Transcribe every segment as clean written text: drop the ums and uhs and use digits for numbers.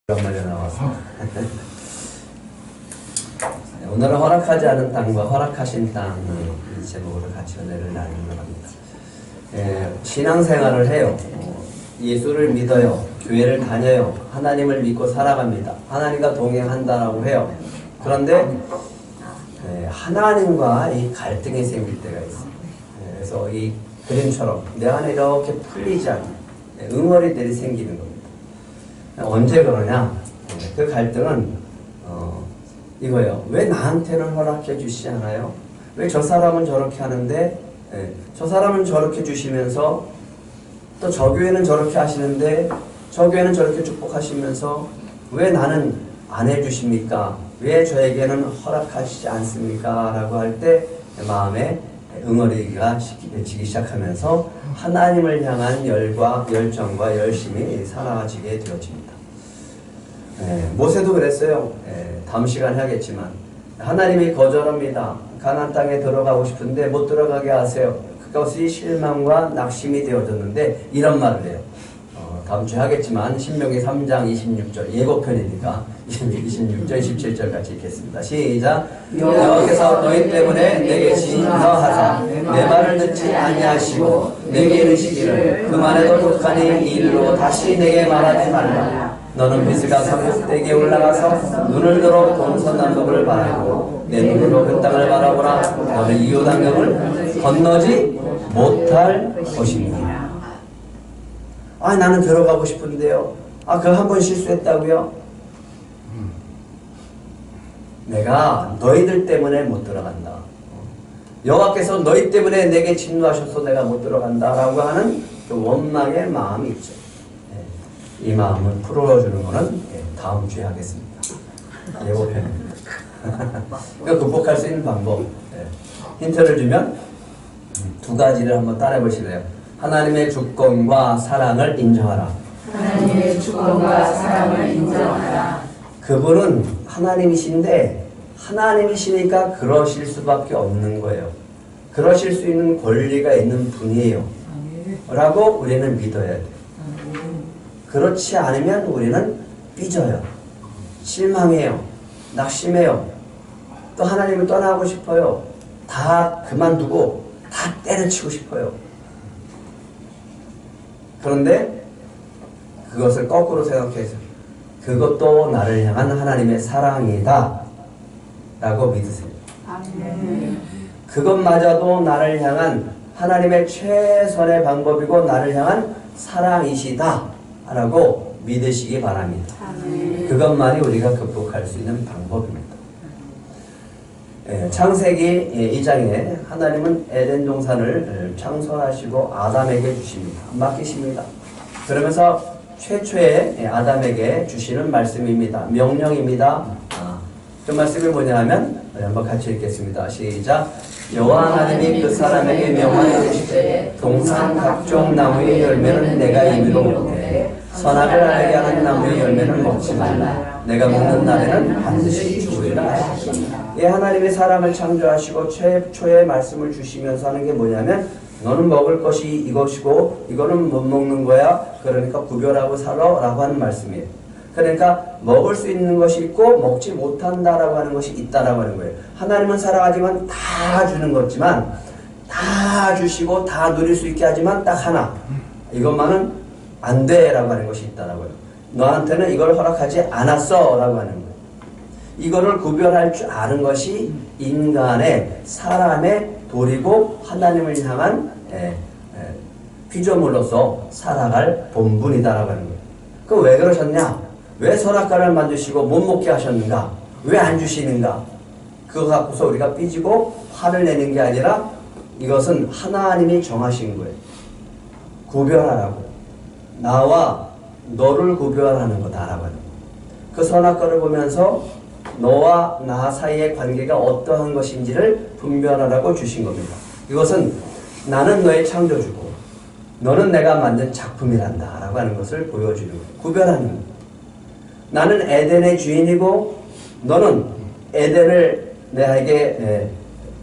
오랜만에 나와서 오늘은 허락하지 않은 땅과 허락하신 땅 이 제목으로 같이 은혜를 나누려고 합니다. 신앙생활을 해요. 예수를 믿어요. 교회를 다녀요. 하나님을 믿고 살아갑니다. 하나님과 동행한다라고 해요. 그런데 하나님과 이 갈등이 생길 때가 있어요. 그래서 이 그림처럼 내 안에 이렇게 풀리지 않는 응어리들이 생기는 겁니다. 언제 그러냐? 그 갈등은 이거예요. 왜 나한테는 허락해 주시지 않아요? 왜 저 사람은 저렇게 하는데 저 사람은 저렇게 주시면서 또 저 교회는 저렇게 하시는데 저 교회는 저렇게 축복하시면서 왜 나는 안 해주십니까? 왜 저에게는 허락하시지 않습니까? 라고 할 때 마음에 응어리가 치기 시작하면서 하나님을 향한 열정과 열심이 사라지게 되어집니다. 모세도 그랬어요. 다음 시간에 하겠지만 하나님이 거절합니다. 가나안 땅에 들어가고 싶은데 못 들어가게 하세요. 그것이 실망과 낙심이 되어졌는데 이런 말을 해요. 다음 주에 하겠지만 신명기 3장 26절 예고편이니까 26절 27절 같이 읽겠습니다. 시작. 여호와께서 너희 때문에 내게 진노하사 내 말을 듣지 아니하시고 내게 이르시기를 그만해도 독하니 이 일로 다시 내게 말하지 말라. 너는 미스가 산꼭대기에 올라가서 눈을 들어 동서남북을 바라보고 내 눈으로 그 땅을 바라보라. 너는 이 요단강을 건너지 못할 것입니다. 나는 들어가고 싶은데요. 그거 한 번 실수했다고요? 내가 너희들 때문에 못 들어간다. 여호와께서 너희 때문에 내게 진노하셔서 내가 못 들어간다 라고 하는 그 원망의 마음이 있죠. 이 마음을 풀어주는 거는 다음 주에 하겠습니다. 예고편입니다. 그러니까 극복할 수 있는 방법. 힌트를 주면 두 가지를 한번 따라해 보실래요? 하나님의 주권과 사랑을 인정하라. 하나님의 주권과 사랑을 인정하라. 그분은 하나님이신데 하나님이시니까 그러실 수밖에 없는 거예요. 그러실 수 있는 권리가 있는 분이에요. 라고 우리는 믿어야 돼요. 그렇지 않으면 우리는 삐져요. 실망해요. 낙심해요. 또 하나님을 떠나고 싶어요. 다 그만두고 다 때려치고 싶어요. 그런데 그것을 거꾸로 생각해서 그것도 나를 향한 하나님의 사랑이다 라고 믿으세요. 그것마저도 나를 향한 하나님의 최선의 방법이고 나를 향한 사랑이시다 라고 믿으시기 바랍니다. 그것만이 우리가 극복할 수 있는 방법입니다. 창세기 2장에 하나님은 에덴 동산을 창설하시고 아담에게 주십니다. 맡기십니다. 그러면서 최초의 아담에게 주시는 말씀입니다. 명령입니다. 그 말씀이 뭐냐 하면 한번 같이 읽겠습니다. 시작. 여호와 하나님이 그 사람에게 명하여 주시되 동산 각종 나무의 열매는 내가 임의로 먹되 선악을 알게 하는 나무의 열매는 먹지 말라. 내가 먹는 날에는 반드시 죽으리라 하시니라. 하나님이 사람을 창조하시고 최초의 말씀을 주시면서 하는 게 뭐냐면 너는 먹을 것이 이것이고 이거는 못 먹는 거야. 그러니까 구별하고 살아 라고 하는 말씀이에요. 그러니까 먹을 수 있는 것이 있고 먹지 못한다라고 하는 것이 있다라고 하는 거예요. 하나님은 사랑하지만 다 주는 거지만 다 주시고 다 누릴 수 있게 하지만 딱 하나 이것만은 안 돼라고 하는 것이 있다라고요. 너한테는 이걸 허락하지 않았어 라고 하는 거예요. 이거를 구별할 줄 아는 것이 인간의 사람의 도리고 하나님을 향한 피조물로서 살아갈 본분이다라고 하는 거예요. 그럼 왜 그러셨냐? 왜 선악과를 만드시고 못 먹게 하셨는가? 왜 안 주시는가? 그거 갖고서 우리가 삐지고 화를 내는 게 아니라 이것은 하나님이 정하신 거예요. 구별하라고. 나와 너를 구별하는 거다라고 하는 거예요. 그 선악과를 보면서 너와 나 사이의 관계가 어떠한 것인지를 분별하라고 주신 겁니다. 이것은 나는 너의 창조주고 너는 내가 만든 작품이란다 라고 하는 것을 보여주는 거예요. 구별하는 거예요. 나는 에덴의 주인이고 너는 에덴을 내게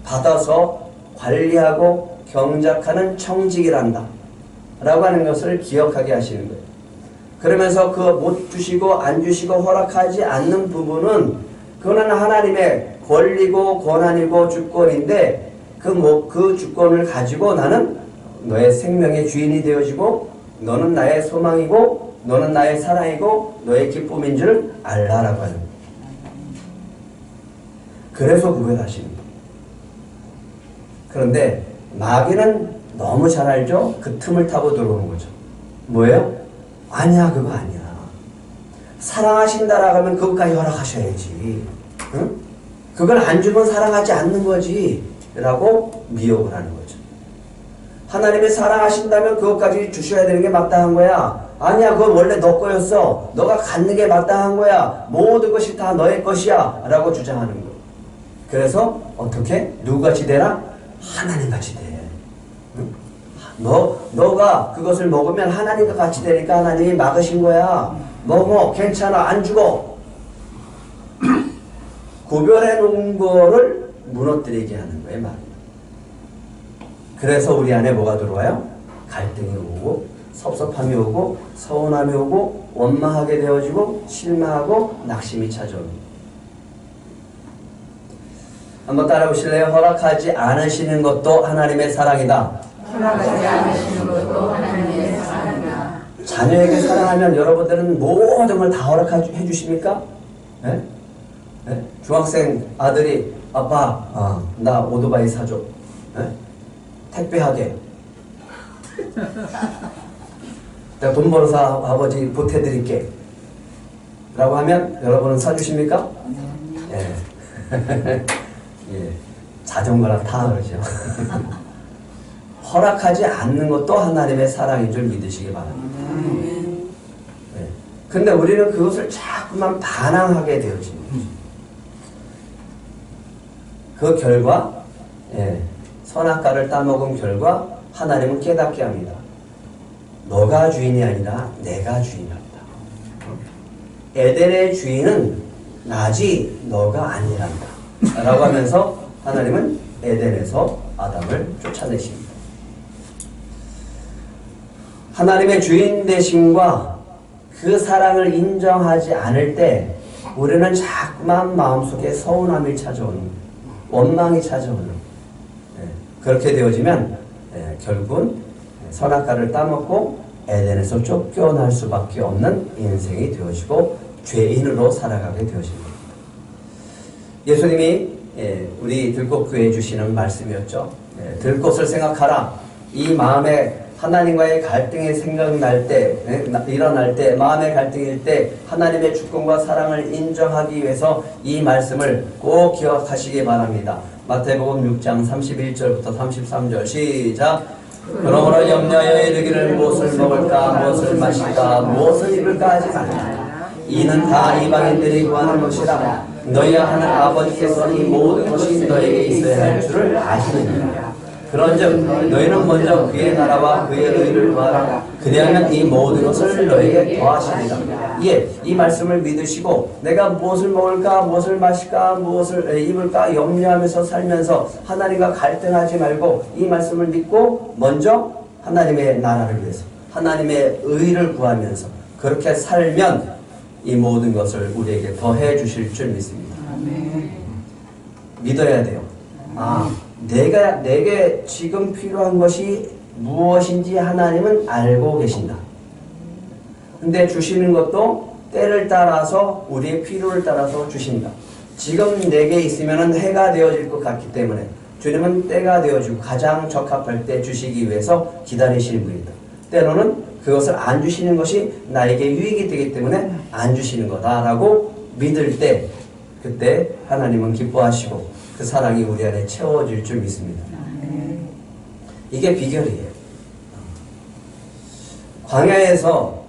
받아서 관리하고 경작하는 청직이란다 라고 하는 것을 기억하게 하시는 거예요. 그러면서 그 못 주시고 안 주시고 허락하지 않는 부분은 그거는 하나님의 권리고 권한이고 주권인데 그 주권을 가지고 나는 너의 생명의 주인이 되어지고 너는 나의 소망이고 너는 나의 사랑이고 너의 기쁨인 줄 알라라고 하는 거예요. 그래서 구별하시는 거예요. 그런데 마귀는 너무 잘 알죠? 그 틈을 타고 들어오는 거죠. 뭐예요? 아니야, 그거 아니야. 사랑하신다라고 하면 그것까지 허락하셔야지. 응? 그걸 안 주면 사랑하지 않는 거지. 라고 미혹을 하는 거죠. 하나님이 사랑하신다면 그것까지 주셔야 되는 게 마땅한 거야. 아니야, 그건 원래 너 거였어. 너가 갖는 게 마땅한 거야. 모든 것이 다 너의 것이야. 라고 주장하는 거예요. 그래서 어떻게? 누구같이 되라? 하나님같이 돼. 응? 너가 그것을 먹으면 하나님과 같이 되니까 하나님이 막으신 거야. 먹어. 괜찮아. 안 죽어. 구별해 놓은 거를 무너뜨리게 하는 거예요. 마귀는. 그래서 우리 안에 뭐가 들어와요? 갈등이 오고 섭섭함이 오고 서운함이 오고 원망하게 되어지고 실망하고 낙심이 찾아옵니다. 한번 따라 보실래요? 허락하지 않으시는 것도 하나님의 사랑이다. 허락하지 않으시는 것도 하나님의 사랑이다. 자녀에게 사랑하면 여러분들은 모든 걸 다 허락해 주십니까? 네? 네? 중학생 아들이 아빠, 나 오토바이 사줘. 네? 택배하게. 내가 돈 벌어서 아버지 보태드릴게. 라고 하면 여러분은 사주십니까? 예. 예. 자전거랑 타 그러죠. 허락하지 않는 것도 하나님의 사랑인 줄 믿으시기 바랍니다. 예. 근데 우리는 그것을 자꾸만 반항하게 되어집니다. 그 결과, 예. 선악과를 따먹은 결과 하나님은 깨닫게 합니다. 너가 주인이 아니라 내가 주인이란다. 에덴의 주인은 나지 너가 아니란다. 라고 하면서 하나님은 에덴에서 아담을 쫓아내십니다. 하나님의 주인 되심과 그 사랑을 인정하지 않을 때 우리는 자꾸만 마음속에 서운함이 찾아오는 거예요. 원망이 찾아오는 거예요. 그렇게 되어지면 결국은 선악과를 따먹고 에덴에서 쫓겨날 수밖에 없는 인생이 되어지고 죄인으로 살아가게 되어집니다. 예수님이 우리 들꽃교회에 주시는 말씀이었죠. 들꽃을 생각하라. 이 마음에 하나님과의 갈등이 생각날 때, 일어날 때, 마음의 갈등일 때 하나님의 주권과 사랑을 인정하기 위해서 이 말씀을 꼭 기억하시기 바랍니다. 마태복음 6장 31절부터 33절 시작. 그러므로 염려하여 이르기를 무엇을 먹을까 무엇을 마실까 무엇을 입을까 하지 말라. 이는 다 이방인들이 구하는 것이라. 너희가 하는 아버지께서 이 모든 것이 너에게 있어야 할 줄을 아시느니라. 그런즉 너희는 먼저 그의 나라와 그의 의를 구하라. 그리하면 이 모든 것을 너에게 더하시리라. 예, 이 말씀을 믿으시고 내가 무엇을 먹을까 무엇을 마실까 무엇을 입을까 염려하면서 살면서 하나님과 갈등하지 말고 이 말씀을 믿고 먼저 하나님의 나라를 위해서 하나님의 의를 구하면서 그렇게 살면 이 모든 것을 우리에게 더해 주실 줄 믿습니다. 믿어야 돼요. 내게 지금 필요한 것이 무엇인지 하나님은 알고 계신다. 근데 주시는 것도 때를 따라서 우리의 필요를 따라서 주신다. 지금 내게 있으면 해가 되어질 것 같기 때문에 주님은 때가 되어지고 가장 적합할 때 주시기 위해서 기다리시는 분이다. 때로는 그것을 안 주시는 것이 나에게 유익이 되기 때문에 안 주시는 거다라고 믿을 때 그때 하나님은 기뻐하시고 그 사랑이 우리 안에 채워질 줄 믿습니다. 이게 비결이에요. 광야에서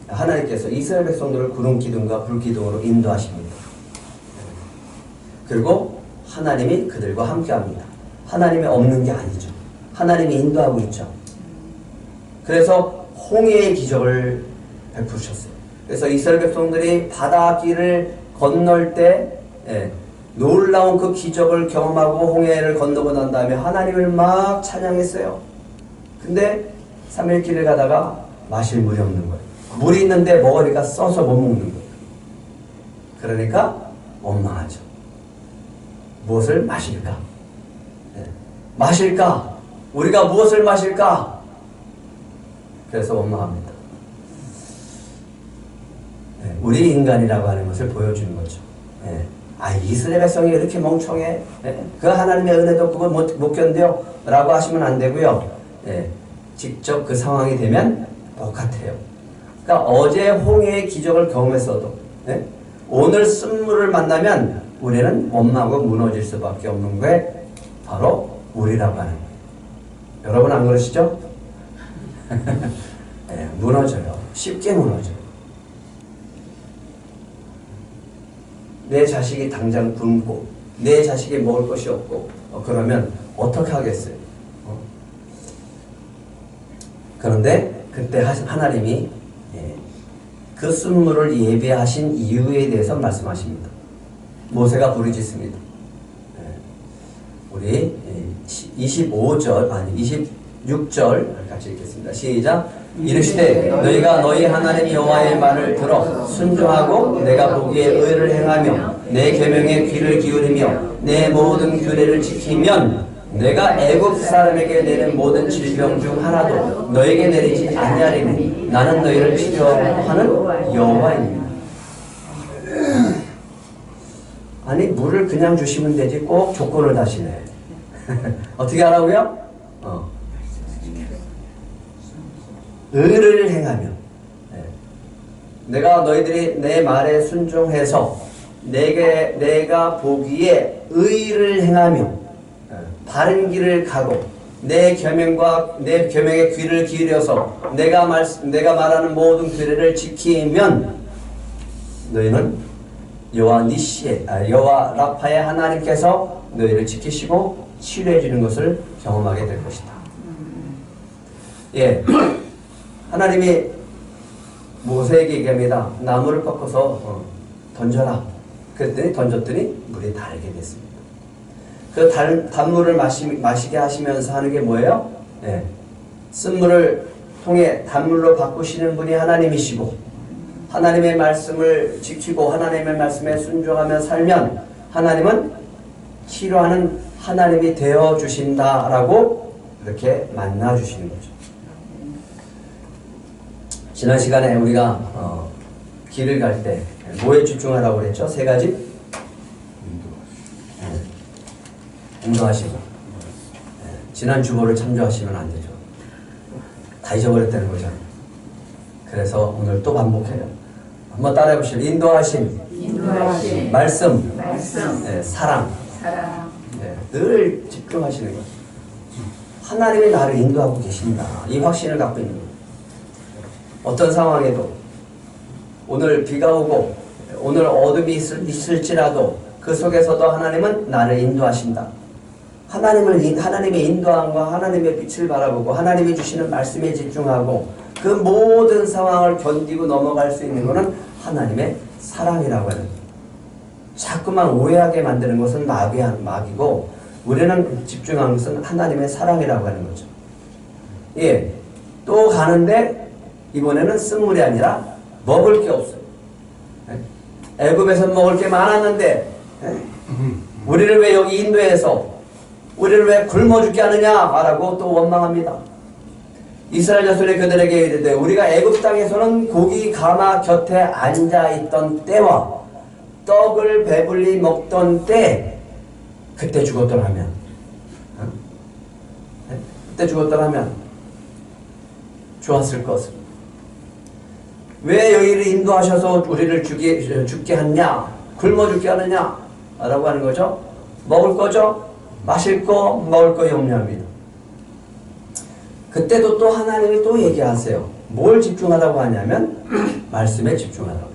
하나님께서 이스라엘 백성들을 구름 기둥과 불 기둥으로 인도하십니다. 그리고 하나님이 그들과 함께합니다. 하나님이 없는 게 아니죠. 하나님이 인도하고 있죠. 그래서 홍해의 기적을 베푸셨어요. 그래서 이스라엘 백성들이 바다길을 건널 때 놀라운 그 기적을 경험하고 홍해를 건너고 난 다음에 하나님을 막 찬양했어요. 근데 3일 길을 가다가 마실 물이 없는 거예요. 물이 있는데 먹으니까 써서 못 먹는 거예요. 그러니까 원망하죠. 무엇을 마실까? 네. 마실까? 우리가 무엇을 마실까? 그래서 원망합니다. 네. 우리 인간이라고 하는 것을 보여주는 거죠. 네. 이스라엘 백성이 이렇게 멍청해? 네. 그 하나님의 은혜도 그걸 못 견뎌요? 라고 하시면 안 되고요. 네. 직접 그 상황이 되면 똑같아요. 그러니까 어제 홍해의 기적을 경험했어도 네? 오늘 쓴물을 만나면 우리는 원망하고 무너질 수밖에 없는 게 바로 우리라고 하는 거예요. 여러분 안 그러시죠? 네, 무너져요. 쉽게 무너져요. 내 자식이 당장 굶고 내 자식이 먹을 것이 없고 그러면 어떻게 하겠어요? 그런데 그때 하나님이 그 쓴물을 예배하신 이유에 대해서 말씀하십니다. 모세가 부르짖습니다. 우리 26절 같이 읽겠습니다. 시작. 이르시되 너희가 너희 하나님 여호와의 말을 들어 순종하고 내가 보기에 의를 행하며 내 계명에 귀를 기울이며 내 모든 규례를 지키면 내가 애굽 사람에게 내는 모든 질병 중 하나도 너에게 내리지 아니하리니 나는 너희를 치료하는 여호와입니다. 아니 물을 그냥 주시면 되지 꼭 조건을 다시네. 어떻게 하라고요? 의를 행하며 내가 너희들이 내 말에 순종해서 내가 보기에 의를 행하며 바른 길을 가고 내 계명에 귀를 기울여서 내가 말하는 모든 규례를 지키면 너희는 여호와 라파의 하나님께서 너희를 지키시고 치료해 주는 것을 경험하게 될 것이다. 예, 하나님이 모세에게 얘기합니다. 나무를 꺾어서 던져라. 그랬더니 던졌더니 물이 다르게 됐습니다. 그 단물을 마시게 하시면서 하는 게 뭐예요? 네. 쓴물을 통해 단물로 바꾸시는 분이 하나님이시고 하나님의 말씀을 지키고 하나님의 말씀에 순종하며 살면 하나님은 치료하는 하나님이 되어주신다라고 이렇게 만나주시는 거죠. 지난 시간에 우리가 길을 갈 때 뭐에 집중하라고 그랬죠? 세 가지? 인도하시고 지난 주보를 참조하시면 안 되죠. 다 잊어버렸다는 거죠. 그래서 오늘 또 반복해요. 한번 따라해 보시죠. 인도하심, 말씀, 네, 사랑. 네, 늘 집중하시는 거예요. 하나님이 나를 인도하고 계신다. 이 확신을 갖고 있는 거예요. 어떤 상황에도 오늘 비가 오고 오늘 어둠이 있을지라도 그 속에서도 하나님은 나를 인도하신다. 하나님의 인도함과 하나님의 빛을 바라보고 하나님이 주시는 말씀에 집중하고 그 모든 상황을 견디고 넘어갈 수 있는 것은 하나님의 사랑이라고 하는 거예요. 자꾸만 오해하게 만드는 것은 마귀고 우리는 집중하는 것은 하나님의 사랑이라고 하는 거죠. 예, 또 가는데 이번에는 쓴물이 아니라 먹을 게 없어요. 애굽에서 먹을 게 많았는데 우리를 왜 여기 인도해서 우리를 왜 굶어 죽게 하느냐라고 또 원망합니다. 이스라엘 자손이 그들에게 이르되 우리가 애굽 땅에서는 고기 가마 곁에 앉아있던 때와 떡을 배불리 먹던 때 그때 죽었더라면 좋았을 것을 왜 여기를 인도하셔서 우리를 죽게 하냐 굶어 죽게 하느냐 라고 하는 거죠. 먹을 거죠. 마실 거 먹을 거 염려합니다. 그때도 또 하나님이 또 얘기하세요. 뭘 집중하라고 하냐면 말씀에 집중하라고.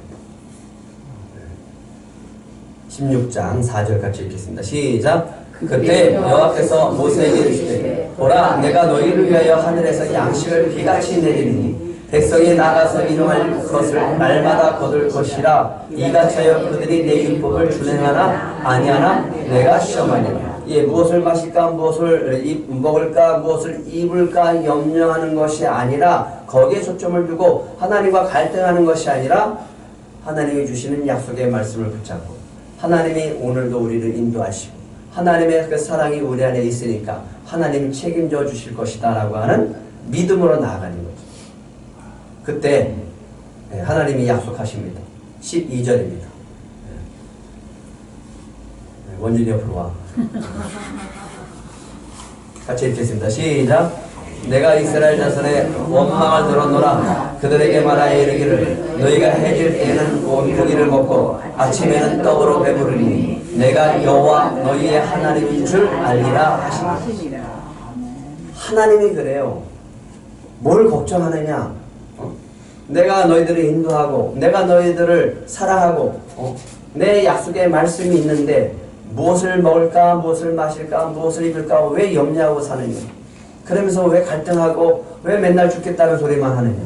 16장 4절 같이 읽겠습니다. 시작. 그때 여호와께서 모세에게 이르시되 보라 내가 너희를 위하여 하늘에서 양식을 비같이 내리니 백성이 나가서 일용할 것을 날마다 거둘 것이라 이같이 하여 그들이 내 율법을 준행하나 아니하나 내가 시험하니라. 무엇을 마실까, 무엇을 먹을까, 무엇을 입을까 염려하는 것이 아니라 거기에 초점을 두고 하나님과 갈등하는 것이 아니라 하나님이 주시는 약속의 말씀을 붙잡고 하나님이 오늘도 우리를 인도하시고 하나님의 그 사랑이 우리 안에 있으니까 하나님이 책임져 주실 것이다 라고 하는 믿음으로 나아가는 거죠. 그때 하나님이 약속하십니다. 12절입니다. 원준이 옆으로 와. 같이 읽겠습니다. 시작. 내가 이스라엘 자손의 원망을 들었노라. 그들에게 말하여 이르기를 너희가 해질 때에는 온 고기를 먹고 아침에는 떡으로 배부르니 내가 여호와 너희의 하나님인 줄 알리라 하시니라. 하나님이 그래요. 뭘 걱정하느냐? 내가 너희들을 인도하고 내가 너희들을 사랑하고 내 약속의 말씀이 있는데 무엇을 먹을까, 무엇을 마실까, 무엇을 입을까 왜 염려하고 사느냐? 그러면서 왜 갈등하고 왜 맨날 죽겠다는 소리만 하느냐?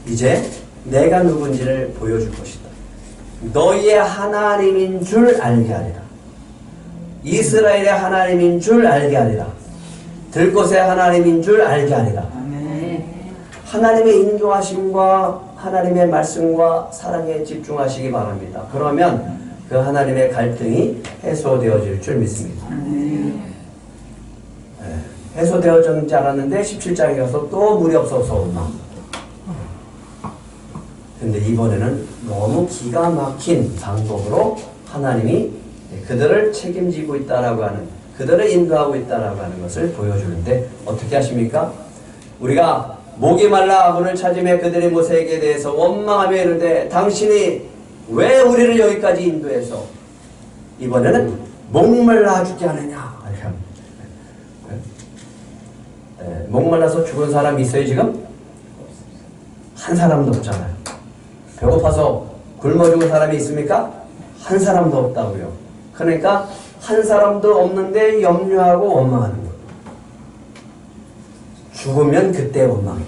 이제 내가 누군지를 보여줄 것이다. 너희의 하나님인 줄 알게 하리라. 이스라엘의 하나님인 줄 알게 하리라. 들곳의 하나님인 줄 알게 하리라. 하나님의 인도하심과 하나님의 말씀과 사랑에 집중하시기 바랍니다. 그러면 그 하나님의 갈등이 해소되어질 줄 믿습니다. 해소되어졌는지 알았는데 17장에 가서 또 물이 없어서 온다. 근데 이번에는 너무 기가 막힌 방법으로 하나님이 그들을 책임지고 있다라고 하는, 그들을 인도하고 있다라고 하는 것을 보여주는데 어떻게 하십니까? 우리가 목이 말라 물을 찾으며 그들이 모세에게 대해서 원망하며 이르되 당신이 왜 우리를 여기까지 인도해서 이번에는 목말라 죽게 하느냐? 목말라서 죽은 사람이 있어요 지금? 한 사람도 없잖아요. 배고파서 굶어 죽은 사람이 있습니까? 한 사람도 없다고요. 그러니까 한 사람도 없는데 염려하고 원망하는 거예요. 죽으면 그때 원망해요.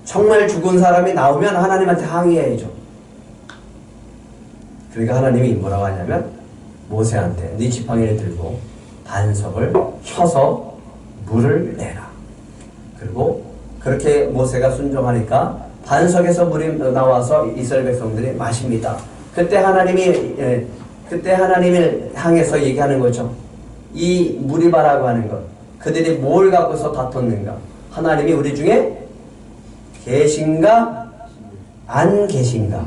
정말 죽은 사람이 나오면 하나님한테 항의해야죠. 그러니까 하나님이 뭐라고 하냐면 모세한테 네 지팡이를 들고 반석을 쳐서 물을 내라. 그리고 그렇게 모세가 순종하니까 반석에서 물이 나와서 이스라엘 백성들이 마십니다. 그때 하나님을 향해서 얘기하는 거죠. 이 무리바라고 하는 것, 그들이 뭘 갖고서 다퉜는가? 하나님이 우리 중에 계신가 안 계신가?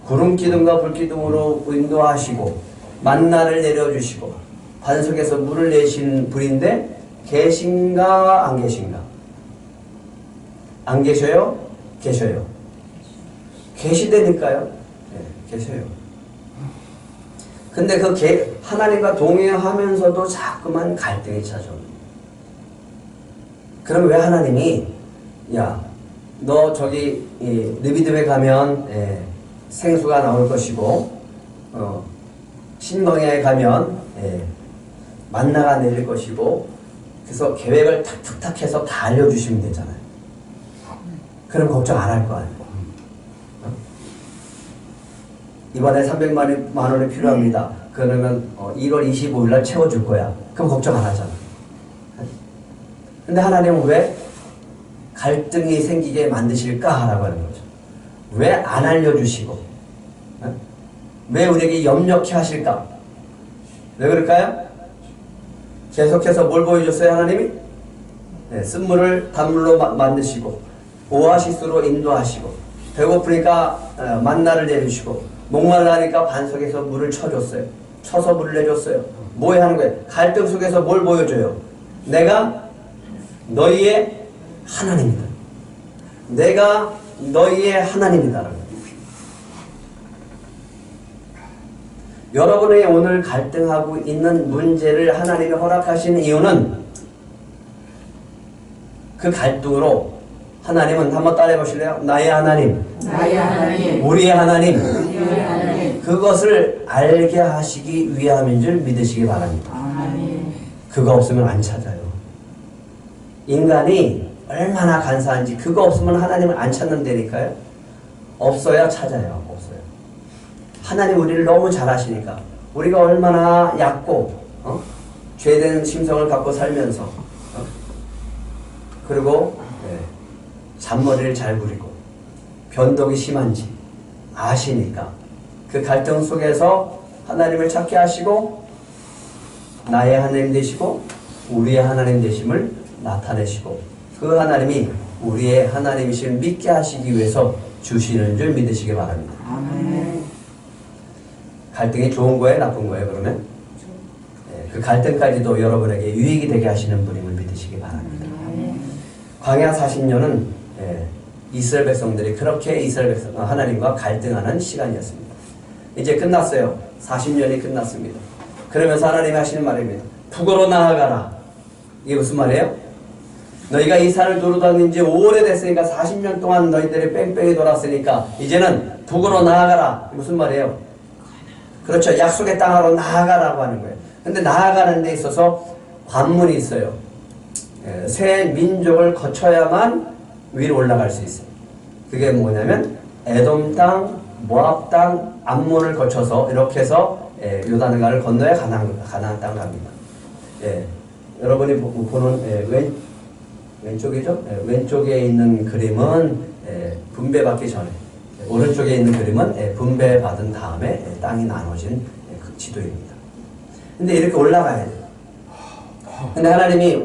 구름 기둥과 불 기둥으로 인도하시고 만나를 내려주시고 반석에서 물을 내신 분인데 계신가 안 계신가? 안 계셔요? 계셔요. 계시다니까요. 네, 계셔요. 근데 그 하나님과 동행하면서도 자꾸만 갈등이 찾아옵니다. 그럼 왜 하나님이 너 저기 느비듭에 가면 생수가 나올 것이고 신방야에 가면 만나가 내릴 것이고 그래서 계획을 탁탁탁 해서 다 알려주시면 되잖아요. 그럼 걱정 안 할 거 아니에요. 이번에 300만 원이 필요합니다. 그러면 1월 25일 날 채워줄 거야. 그럼 걱정 안 하잖아. 근데 하나님은 왜 갈등이 생기게 만드실까? 라고 하는 거죠. 왜 안 알려주시고 왜 우리에게 염려케 하실까? 왜 그럴까요? 계속해서 뭘 보여줬어요 하나님이? 쓴물을 단물로 만드시고 오아시스로 인도하시고 배고프니까 만나를 내주시고 목말라니까 반석에서 물을 쳐줬어요. 쳐서 물을 내줬어요. 뭐 하는 거예요? 갈등 속에서 뭘 보여줘요? 내가 너희의 하나님이다. 내가 너희의 하나님이다. 여러분의 오늘 갈등하고 있는 문제를 하나님이 허락하신 이유는 그 갈등으로 하나님은 한번 따라해 보실래요? 나의 하나님, 나의 하나님, 우리의 하나님, 우리의 하나님, 그것을 알게 하시기 위함인 줄 믿으시기 바랍니다. 아멘. 그거 없으면 안 찾아요. 인간이 얼마나 간사한지 그거 없으면 하나님을 안 찾는다니까요. 없어야 찾아요. 없어요. 하나님 우리를 너무 잘 아시니까 우리가 얼마나 얕고 죄된 심성을 갖고 살면서 그리고 잔머리를 잘 부리고 변덕이 심한지 아시니까 그 갈등 속에서 하나님을 찾게 하시고 나의 하나님 되시고 우리의 하나님 되심을 나타내시고 그 하나님이 우리의 하나님이심을 믿게 하시기 위해서 주시는 줄 믿으시기 바랍니다. 아멘. 갈등이 좋은 거예요? 나쁜 거예요? 그러면? 그 갈등까지도 여러분에게 유익이 되게 하시는 분임을 믿으시기 바랍니다. 광야 40년은 이스라엘 백성들이 그렇게 이스라엘 백성 하나님과 갈등하는 시간이었습니다. 이제 끝났어요. 40년이 끝났습니다. 그러면서 하나님이 하시는 말입니다. 북으로 나아가라. 이게 무슨 말이에요? 너희가 이 산을 두루다닌 지 오래됐으니까 40년 동안 너희들이 뺑뺑이 돌았으니까 이제는 북으로 나아가라. 무슨 말이에요? 그렇죠. 약속의 땅으로 나아가라고 하는 거예요. 근데 나아가는 데 있어서 관문이 있어요. 새 민족을 거쳐야만 위로 올라갈 수 있어요. 그게 뭐냐면 에돔 땅, 모압 땅, 암몬을 거쳐서 이렇게 해서 요단강을 건너야 가나안 땅 갑니다. 여러분이 보는 왼쪽이죠? 왼쪽에 있는 그림은 분배받기 전에, 오른쪽에 있는 그림은 분배받은 다음에 땅이 나눠진 그 지도입니다. 근데 이렇게 올라가야 돼요. 근데 하나님이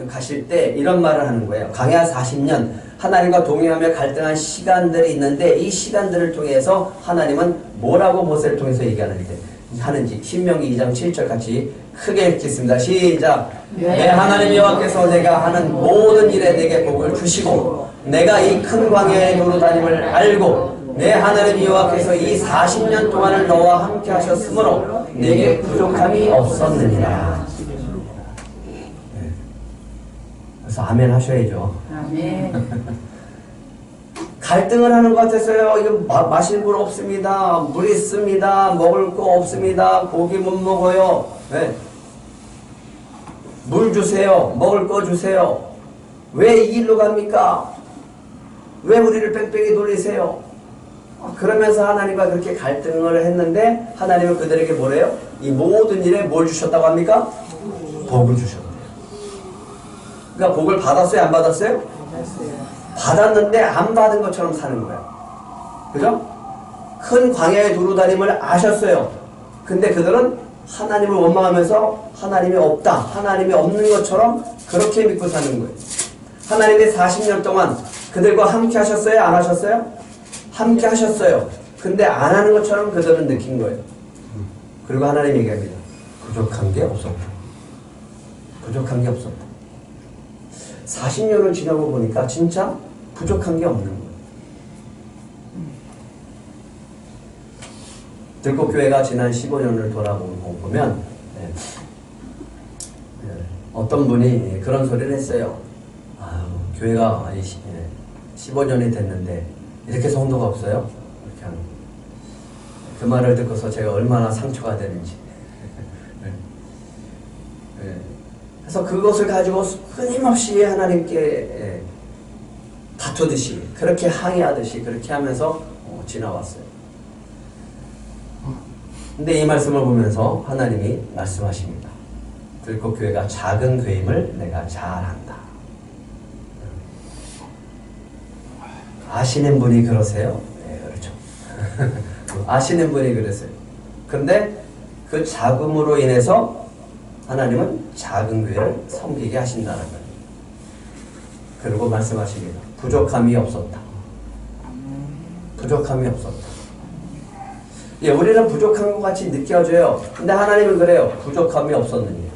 가실 때 이런 말을 하는 거예요. 광야 40년 하나님과 동행하며 갈등한 시간들이 있는데 이 시간들을 통해서 하나님은 뭐라고 모세를 통해서 하는지 신명기 2장 7절 같이 크게 읽겠습니다. 시작. 내 하나님 여호와께서 내가 하는 모든 일에 내게 복을 주시고 내가 이 큰 광야에 두루 다님을 알고 내 하나님 여호와께서 이 40년 동안을 너와 함께 하셨으므로 내게 부족함이 없었느니라. 그래서 아멘 하셔야죠. 아멘. 갈등을 하는 것 같아서요. 이거 마실 물 없습니다. 물 있습니다. 먹을 거 없습니다. 고기 못 먹어요. 네. 물 주세요. 먹을 거 주세요. 왜 이 길로 갑니까? 왜 우리를 뺑뺑이 돌리세요? 그러면서 하나님과 그렇게 갈등을 했는데 하나님은 그들에게 뭐래요? 이 모든 일에 뭘 주셨다고 합니까? 복을 주셨대요. 그러니까 복을 받았어요? 안 받았어요? 받았는데 안 받은 것처럼 사는 거예요. 그죠? 큰 광야에 두루다님을 아셨어요. 근데 그들은 하나님을 원망하면서 하나님이 없다, 하나님이 없는 것처럼 그렇게 믿고 사는 거예요. 하나님이 40년 동안 그들과 함께 하셨어요? 안 하셨어요? 함께 하셨어요. 근데 안 하는 것처럼 그들은 느낀 거예요. 그리고 하나님 얘기합니다. 부족한 게 없었다. 부족한 게 없었다. 40년을 지나고 보니까 진짜 부족한 게 없는 거예요. 들꽃교회가 지난 15년을 돌아보면 어떤 분이 그런 소리를 했어요. 교회가 15년이 됐는데 이렇게 성도가 없어요? 이렇게 하는. 그 말을 듣고서 제가 얼마나 상처가 되는지. 그래서 그것을 가지고 끊임없이 하나님께 다투듯이 그렇게 항의하듯이 그렇게 하면서 지나왔어요. 근데 이 말씀을 보면서 하나님이 말씀하십니다. 들꽃교회가 작은 교임을 내가 잘 안다. 아시는 분이 그러세요? 네, 그렇죠. 아시는 분이 그러세요. 근데 그 작음으로 인해서 하나님은 작은 교회를 섬기게 하신다는 거예요. 그리고 말씀하십니다. 부족함이 없었다. 부족함이 없었다. 예, 우리는 부족한 것 같이 느껴져요. 근데 하나님은 그래요. 부족함이 없었느니라.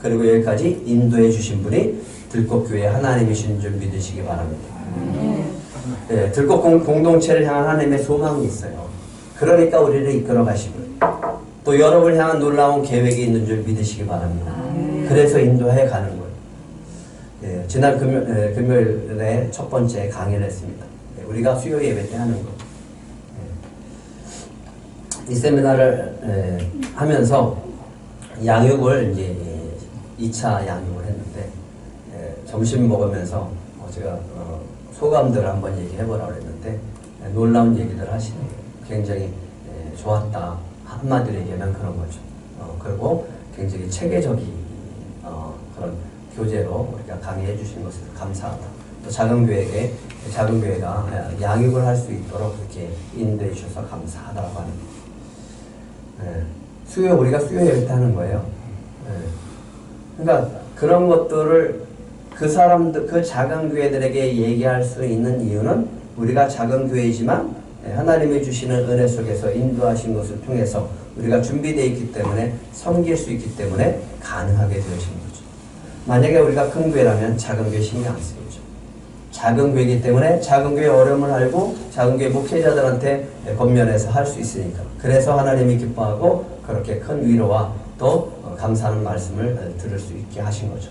그리고 여기까지 인도해 주신 분이 들꽃교회 하나님이신 줄 믿으시기 바랍니다. 예, 들꽃 공동체를 향한 하나님의 소망이 있어요. 그러니까 우리를 이끌어 가시고 또 여러분을 향한 놀라운 계획이 있는 줄 믿으시기 바랍니다. 그래서 인도해 가는 거예요. 예, 지난 금요일에 첫 번째 강의를 했습니다. 예, 우리가 수요 예배 때 하는 거. 이 세미나를 하면서 양육을 이제 2차 양육을 했는데 점심 먹으면서 제가 소감들을 한번 얘기해 보라고 했는데 놀라운 얘기들 하시네요. 굉장히 좋았다. 한마디로 얘기하면 그런 거죠. 그리고 굉장히 체계적인 그런 교제로 우리가 강의해 주신 것에 감사하다. 또 작은 교회가 양육을 할 수 있도록 그렇게 인도해 주셔서 감사하다고 하는 우리가 수요예배 때 하는 거예요. 그러니까 그런 것들을 그 사람들, 그 작은 교회들에게 얘기할 수 있는 이유는 우리가 작은 교회이지만 하나님이 주시는 은혜 속에서 인도하신 것을 통해서 우리가 준비되어 있기 때문에 섬길 수 있기 때문에 가능하게 되어진 거죠. 만약에 우리가 큰 교회라면 작은 교회 신경 안 쓰겠죠. 작은 교회이기 때문에 작은 교회 어려움을 알고 작은 교회 목회자들한테 권면해서 할 수 있으니까. 그래서 하나님이 기뻐하고 그렇게 큰 위로와 또 감사하는 말씀을 들을 수 있게 하신 거죠.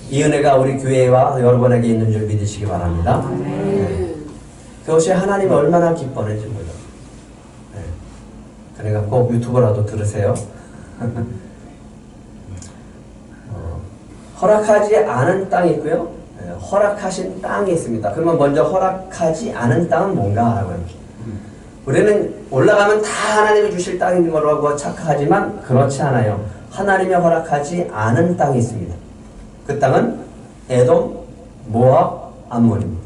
이 은혜가 우리 교회와 여러분에게 있는 줄 믿으시기 바랍니다. 그것이 하나님이 얼마나 기뻐하는지 몰라요. 그러니까 꼭 유튜브라도 들으세요. 허락하지 않은 땅이 있고요. 허락하신 땅이 있습니다. 그러면 먼저 허락하지 않은 땅은 뭔가라고 합니다. 우리는 올라가면 다 하나님이 주실 땅인 거라고 착각하지만 그렇지 않아요. 하나님이 허락하지 않은 땅이 있습니다. 그 땅은 에돔, 모압, 암몬입니다.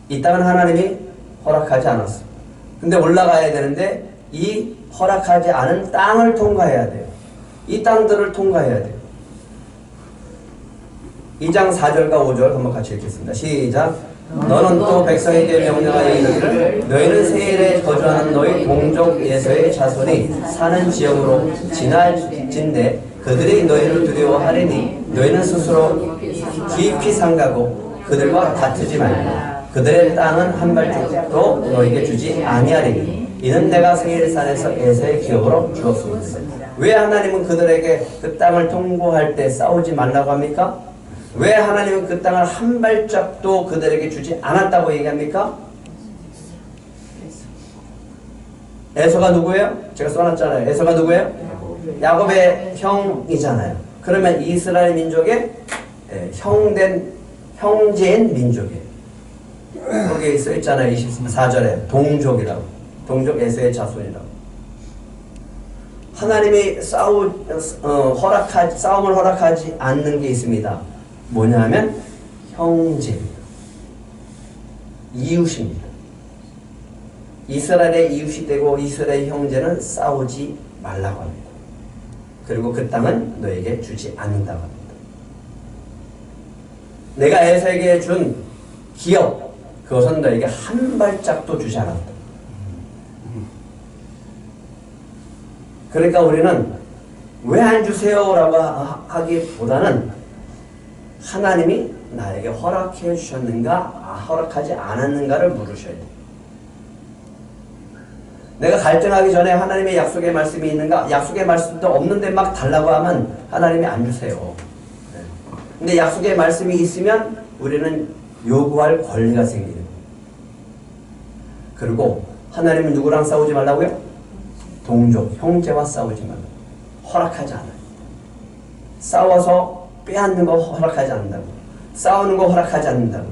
이 땅은 하나님이 허락하지 않았어요. 근데 올라가야 되는데 이 허락하지 않은 땅을 통과해야 돼요. 이 땅들을 통과해야 돼요. 2장 4절과 5절 한번 같이 읽겠습니다. 시작. 너는 또 백성에게 명령하여 이르기를 너희는 세일에 거주하는 너희 동족 에서의 자손이 사는 지역으로 지날진대 그들이 너희를 두려워하리니 너희는 스스로 깊이 삼가고 그들과 다투지 말라. 그들의 땅은 한 발짝도 너희에게 주지 아니하리니 이는 내가 세일산에서 에서의 기업으로 주었습니다. 왜 하나님은 그들에게 그 땅을 통보할 때 싸우지 말라고 합니까? 왜 하나님은 그 땅을 한 발짝도 그들에게 주지 않았다고 얘기합니까? 에서가 누구예요? 제가 써놨잖아요. 에서가 누구예요? 야곱의 형이잖아요. 그러면 이스라엘 민족의 형제인 민족이에요. 거기에 써있잖아요. 24절에 동족이라고. 동족 에서의 자손이라고. 하나님이 싸움을 허락하지 않는 게 있습니다. 뭐냐면 형제입니다. 이웃입니다. 이스라엘의 이웃이 되고 이스라엘 형제는 싸우지 말라고 합니다. 그리고 그 땅은 너에게 주지 않는다고 합니다. 내가 에서에게 준 기업, 그것은 너에게 한 발짝도 주지 않았다. 그러니까 우리는 왜 안 주세요? 라고 하기보다는 하나님이 나에게 허락해 주셨는가, 허락하지 않았는가를 물으셔야 돼요. 내가 갈등하기 전에 하나님의 약속의 말씀이 있는가? 약속의 말씀도 없는데 막 달라고 하면 하나님이 안 주세요. 근데 약속의 말씀이 있으면 우리는 요구할 권리가 생기는 거예요. 그리고 하나님은 누구랑 싸우지 말라고요? 동족, 형제와 싸우지 말라고. 허락하지 않아요. 싸워서 빼앗는 거 허락하지 않는다고. 싸우는 거 허락하지 않는다고.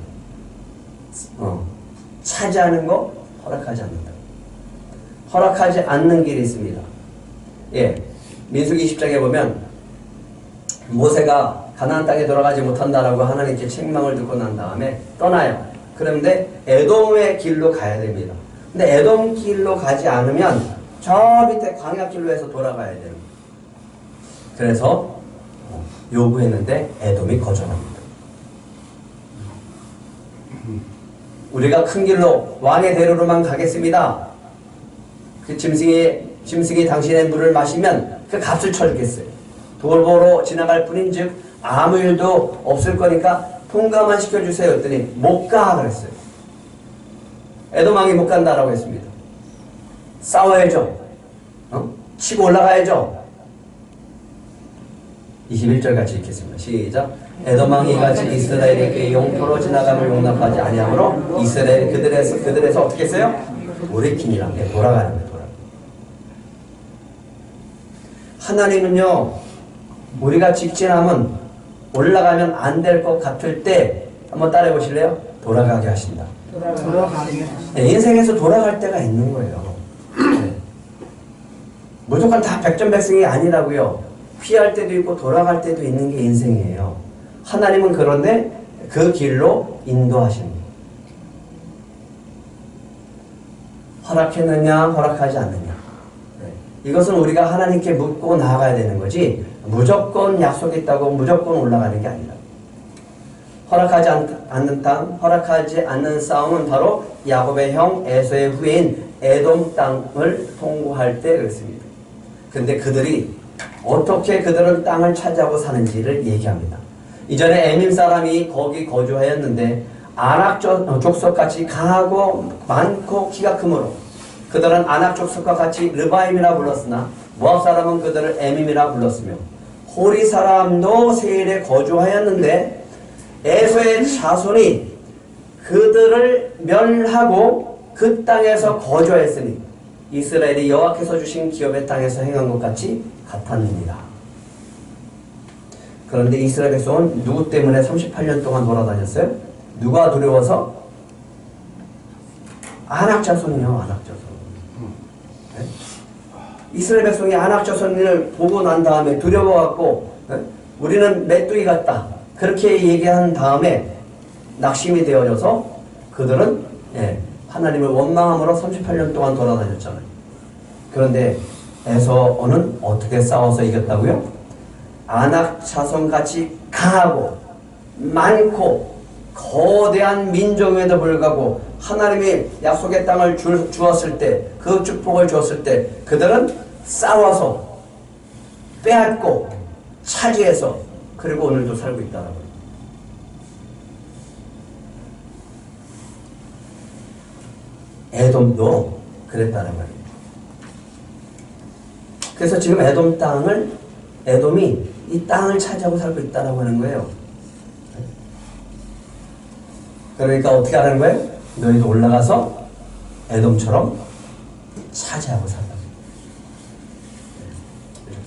차지하는 거 허락하지 않는다고. 허락하지 않는 길이 있습니다. 예, 민수기 10장에 보면 모세가 가나안 땅에 돌아가지 못한다라고 하나님께 책망을 듣고 난 다음에 떠나요. 그런데 에돔의 길로 가야 됩니다. 근데 에돔 길로 가지 않으면 저 밑에 광야길로 해서 돌아가야 돼요. 그래서 요구했는데 에돔이 거절합니다. 우리가 큰 길로 왕의 대로로만 가겠습니다. 그 짐승이 당신의 물을 마시면 그 값을 쳐주겠어요. 돌보러 지나갈 뿐인즉 아무 일도 없을 거니까 통과만 시켜주세요 했더니 못 가 그랬어요. 에돔 왕이 못 간다라고 했습니다. 싸워야죠. 치고 올라가야죠. 21절 같이 읽겠습니다. 시작. 에돔 왕이 같이 이스라엘에게 영토로 지나감을 용납하지 아니하므로 이스라엘 그들에서 어떻게 했어요? 돌이키니라. 돌아가는 거예요. 하나님은요, 우리가 직진하면 올라가면 안 될 것 같을 때 한번 따라해 보실래요? 돌아가게 하신다. 돌아가게. 네, 인생에서 돌아갈 때가 있는 거예요. 네. 무조건 다 백전백승이 아니라고요. 피할 때도 있고 돌아갈 때도 있는 게 인생이에요. 하나님은 그런데 그 길로 인도하시는 거예요. 허락했느냐 허락하지 않느냐. 이것은 우리가 하나님께 묻고 나아가야 되는 거지 무조건 약속이 있다고 무조건 올라가는 게 아니라. 허락하지 않는 땅, 허락하지 않는 싸움은 바로 야곱의 형 에서의 후예인 에돔 땅을 통과할 때 그랬습니다. 근데 그들이 어떻게 그들은 땅을 차지하고 사는지를 얘기합니다. 이전에 에밈 사람이 거기 거주하였는데 아낙 족속같이 강하고 많고 키가 크므로 그들은 아낙 족속과 같이 르바임이라 불렀으나 모압 사람은 그들을 에밈이라 불렀으며 호리 사람도 세일에 거주하였는데 에서의 자손이 그들을 멸하고 그 땅에서 거주하였으니 이스라엘이 여호와께서 주신 기업의 땅에서 행한 것 같이 같았느니라. 그런데 이스라엘 백성은 누구 때문에 38년 동안 돌아다녔어요? 누가 두려워서? 아낙 자손이요. 아낙 자손. 네? 이스라엘 백성이 아낙 자손을 보고 난 다음에 두려워갖고 우리는 메뚜기 같다. 그렇게 얘기한 다음에 낙심이 되어져서 그들은 하나님을 원망함으로 38년 동안 돌아다녔잖아요. 그런데 에서는 어떻게 싸워서 이겼다고요? 아낙 자손같이 강하고 많고 거대한 민족에도 불구하고 하나님이 약속의 땅을 주었을 때, 그 축복을 주었을 때 그들은 싸워서 빼앗고 차지해서 그리고 오늘도 살고 있다는 거예요. 에돔도 그랬다는 거예요. 그래서 지금 에돔이 이 땅을 차지하고 살고 있다고 하는 거예요. 그러니까 어떻게 하는 거예요? 너희도 올라가서 에돔처럼 차지하고 살라. 이렇게.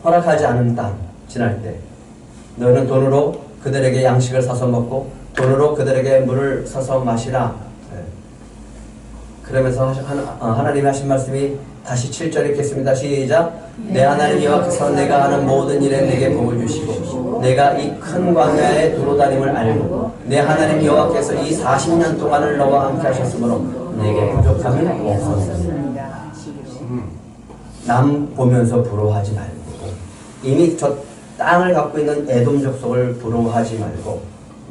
허락하지 않은 땅 지날 때 너희는 돈으로 그들에게 양식을 사서 먹고 돈으로 그들에게 물을 사서 마시라. 그러면서 하나님이 하신 말씀이 다시 7절 읽겠습니다. 시작. 내 하나님 여호와께서 내가 하는 모든 일에 내게 복을 주시고 내가 이 큰 광야에 두루 다님을 알고 내 하나님 여호와께서 이 40년 동안을 너와 함께 하셨으므로 내게 부족함이 없었느니라. 남 보면서 부러워하지 말고 이미 저 땅을 갖고 있는 에돔 족속을 부러워하지 말고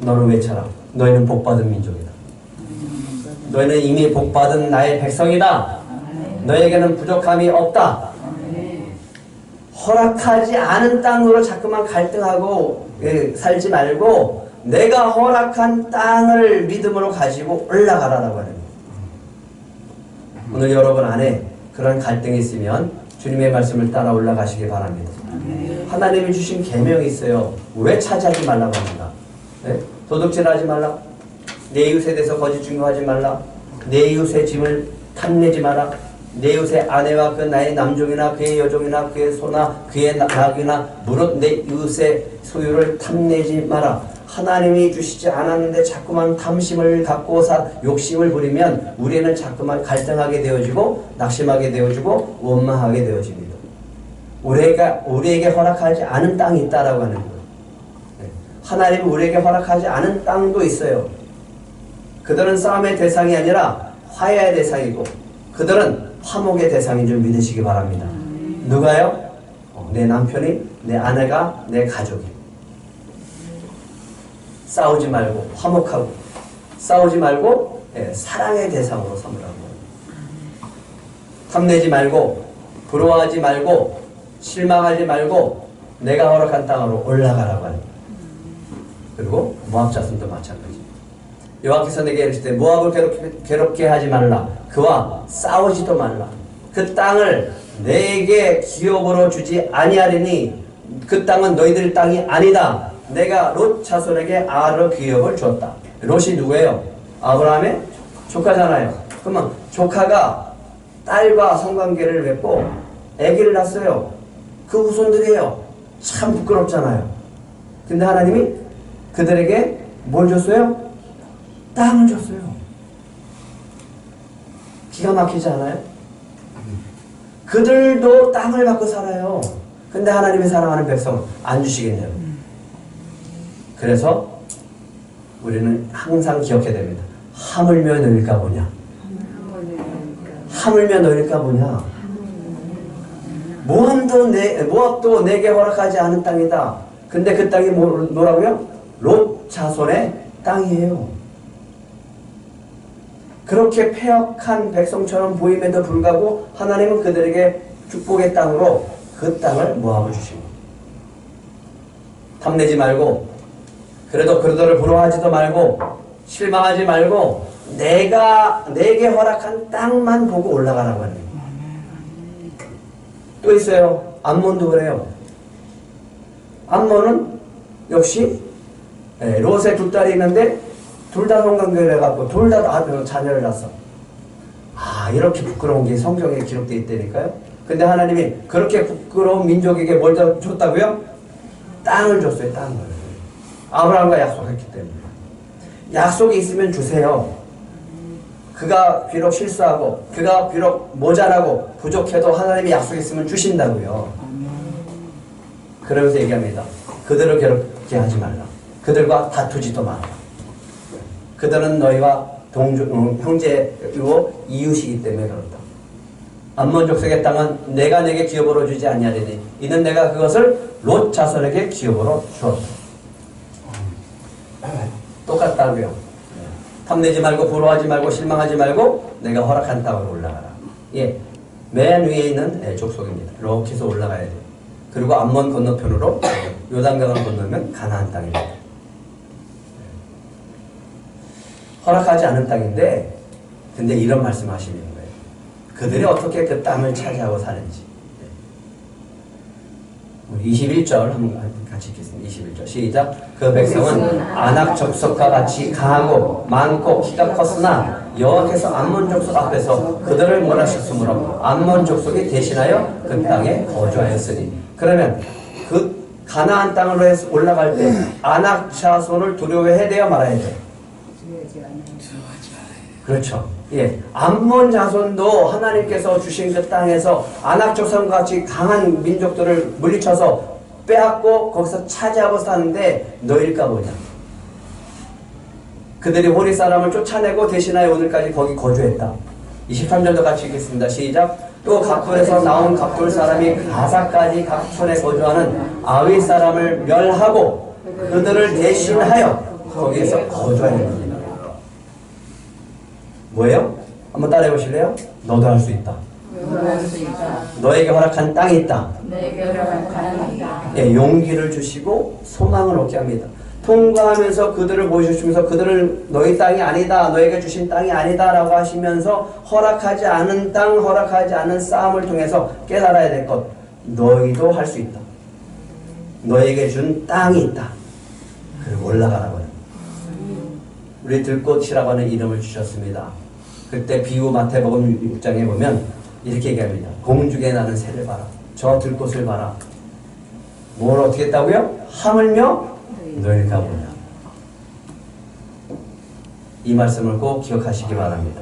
너는 외쳐라. 너희는 복받은 민족이다. 너희는 이미 복받은 나의 백성이다. 너에게는 부족함이 없다. 허락하지 않은 땅으로 자꾸만 갈등하고 살지 말고 내가 허락한 땅을 믿음으로 가지고 올라가라라고 하는 거예요. 오늘 여러분 안에 그런 갈등이 있으면 주님의 말씀을 따라 올라가시기 바랍니다. 하나님이 주신 계명이 있어요. 왜 차지하지 말라고 합니다. 네? 도둑질하지 말라. 내 이웃에 대해서 거짓 증거하지 말라. 내 이웃의 짐을 탐내지 마라. 내 이웃의 아내와 그 나의 남종이나 그의 여종이나 그의 소나 그의 낙이나 무릇 내 이웃의 소유를 탐내지 마라. 하나님이 주시지 않았는데 자꾸만 탐심을 갖고 욕심을 부리면 우리는 자꾸만 갈등하게 되어지고 낙심하게 되어지고 원망하게 되어집니다. 우리에게 허락하지 않은 땅이 있다라고 하는 거예요. 하나님이 우리에게 허락하지 않은 땅도 있어요. 그들은 싸움의 대상이 아니라 화해의 대상이고 그들은 화목의 대상인 줄 믿으시기 바랍니다. 누가요? 내 남편이, 내 아내가, 내 가족이. 싸우지 말고 화목하고 싸우지 말고 사랑의 대상으로 삼으라고. 탐내지 말고 부러워하지 말고 실망하지 말고 내가 허락한 땅으로 올라가라고 하는 거예요. 그리고 모압 자손도 마찬가지. 여호와께서 내게 이르시되 모압을 괴롭게 하지 말라. 그와 싸우지도 말라. 그 땅을 내게 기업으로 주지 아니하리니 그 땅은 너희들 땅이 아니다. 내가 롯 자손에게 아르 기업을 주었다. 롯이 누구예요? 아브라함의 조카잖아요. 그러면 조카가 딸과 성관계를 맺고 아기를 낳았어요. 그 후손들이에요. 참 부끄럽잖아요. 근데 하나님이 그들에게 뭘 줬어요? 땅을 줬어요. 기가 막히지 않아요? 그들도 땅을 받고 살아요. 근데 하나님이 사랑하는 백성은 안 주시겠냐고. 그래서 우리는 항상 기억해야 됩니다. 하물며 너희가 보냐. 하물며 너희가 보냐. 모압도 내게 허락하지 않은 땅이다. 근데 그 땅이 뭐라고요? 롯 자손의 땅이에요. 그렇게 패역한 백성처럼 보임에도 불구하고 하나님은 그들에게 축복의 땅으로 그 땅을 모압을 주시고, 탐내지 말고, 그래도 그들을 부러워하지도 말고, 실망하지 말고, 내게 허락한 땅만 보고 올라가라고 하는 거예요. 또 있어요. 암몬도 그래요. 암몬은 역시 롯의 두 딸이 있는데 둘 다 성관계를 해갖고 둘 다 자녀를 낳았어. 이렇게 부끄러운 게 성경에 기록되어 있다니까요. 근데 하나님이 그렇게 부끄러운 민족에게 뭘 줬다고요? 땅을 줬어요. 땅을. 아브라함과 약속했기 때문에. 약속이 있으면 주세요. 그가 비록 실수하고 그가 비록 모자라고 부족해도 하나님이 약속이 있으면 주신다고요. 그러면서 얘기합니다. 그들을 괴롭게 하지 말라. 그들과 다투지도 마라. 그들은 너희와 형제이고 이웃이기 때문에 그렇다. 암몬 족속의 땅은 내가 내게 기업으로 주지 아니하리니 이는 내가 그것을 롯 자손에게 기업으로 주었다. 똑같다고요. 탐내지 말고 부러워하지 말고 실망하지 말고 내가 허락한 땅으로 올라가라. 예, 맨 위에 있는 족속입니다. 이렇게 해서 올라가야 돼요. 그리고 암몬 건너편으로 요단강을 건너면 가나안 땅입니다. 허락하지 않은 땅인데 근데 이런 말씀하시는 거예요. 그들이 어떻게 그 땅을 차지하고 사는지. 21절 한번 같이 읽겠습니다. 21절 시작. 그 백성은 아낙 족속과 같이 강하고 많고 키가 컸으나 여호와께서 암몬 족속 앞에서 그들을 몰아셨으므로 암몬 족속이 대신하여 그 땅에 거주하였으니. 그러면 그 가나안 땅으로 해서 올라갈 때 아낙 자손을 두려워해야 돼요, 말아야 돼요? 그렇죠. 예, 암몬 자손도 하나님께서 주신 그 땅에서 아낙 족속과 같이 강한 민족들을 물리쳐서 빼앗고 거기서 차지하고 사는데 너희일까 보냐. 그들이 호리 사람을 쫓아내고 대신하여 오늘까지 거기 거주했다. 23절도 같이 읽겠습니다. 시작. 또 각돌에서 나온 각돌 사람이 가사까지 각촌에 거주하는 아위 사람을 멸하고 그들을 대신하여 거기에서 거주하였느니라. 뭐예요? 한번 따라해 보실래요? 너도 할 수 있다. 너에게 허락한 땅이 있다. 예, 용기를 주시고 소망을 얻게 합니다. 통과하면서 그들을 보여주시면서 그들을 너희 땅이 아니다, 너에게 주신 땅이 아니다 라고 하시면서 허락하지 않은 땅, 허락하지 않은 싸움을 통해서 깨달아야 될 것, 너희도 할 수 있다. 너에게 준 땅이 있다. 그리고 올라가라고 합니다. 우리 들꽃이라고 하는 이름을 주셨습니다. 그때 비유 마태복음 6장에 보면 이렇게 얘기합니다. 공중에 나는 새를 봐라. 저 들꽃을 봐라. 뭘 어떻게 했다고요? 하물며 너희가 보냐. 이 말씀을 꼭 기억하시기 바랍니다.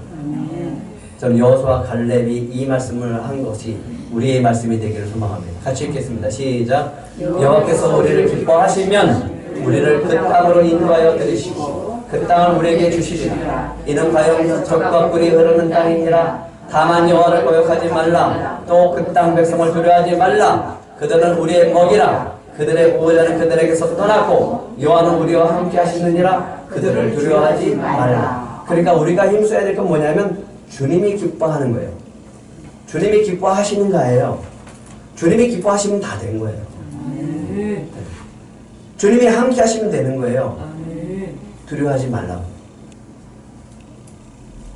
저는 여호수아 갈렙이 이 말씀을 한 것이 우리의 말씀이 되기를 소망합니다. 같이 읽겠습니다. 시작. 여호와께서 우리를 기뻐하시면 우리를 그 땅으로 인도하여 들이시고 그 땅을 우리에게 주시리라. 이는 가요 젖과 꿀이 흐르는 땅이니라. 다만 여호와를 거역하지 말라. 또 그 땅 백성을 두려워하지 말라. 그들은 우리의 먹이라. 그들의 보호자는 그들에게서 떠나고 여호와는 우리와 함께 하시느니라. 그들을 두려워하지 말라. 그러니까 우리가 힘써야 될 건 뭐냐면 주님이 기뻐하는 거예요. 주님이 기뻐하시는 거예요. 주님이 기뻐하시면 다 된 거예요. 주님이 함께 하시면 되는 거예요. 두려워하지 말라고.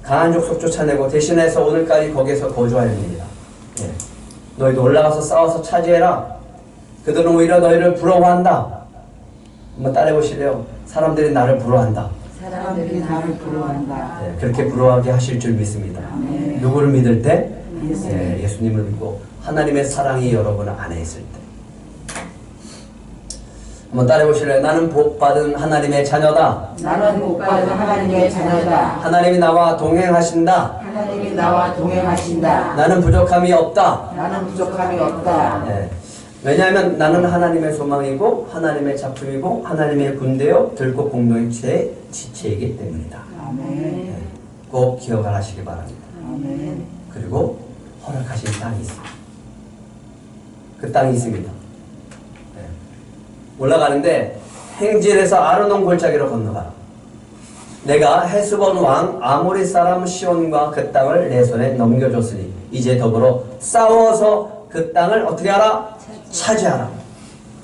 강한 족속 쫓아내고 대신해서 오늘까지 거기에서 거주하였느니라. 예. 너희도 올라가서 싸워서 차지해라. 그들은 오히려 너희를 부러워한다. 한번 따라해 보실래요? 사람들이 나를 부러워한다. 사람들이 나를 부러워한다. 예, 그렇게 부러워하게 하실 줄 믿습니다. 누구를 믿을 때? 예, 예수님을 믿고 하나님의 사랑이 여러분 안에 있을 때. 한번 따라해 보실래요? 나는 복받은 하나님의 자녀다. 나는 복받은 하나님의 자녀다. 하나님이 나와 동행하신다. 하나님이 나와 동행하신다. 나는 부족함이 없다. 나는 부족함이 없다. 네. 왜냐하면 나는 하나님의 소망이고 하나님의 작품이고 하나님의 군대요 들꽃 공동체의 지체이기 때문이다. 아멘. 네. 꼭 기억을 하시기 바랍니다. 아멘. 그리고 허락하신 땅이 있습니다. 그 땅이 있습니다. 네. 올라가는데 행진에서 아르논 골짜기로 건너가라. 내가 헤스본 왕 아모리 사람 시온과 그 땅을 내 손에 넘겨줬으니 이제 더불어 싸워서 그 땅을 어떻게 하라? 차지하라.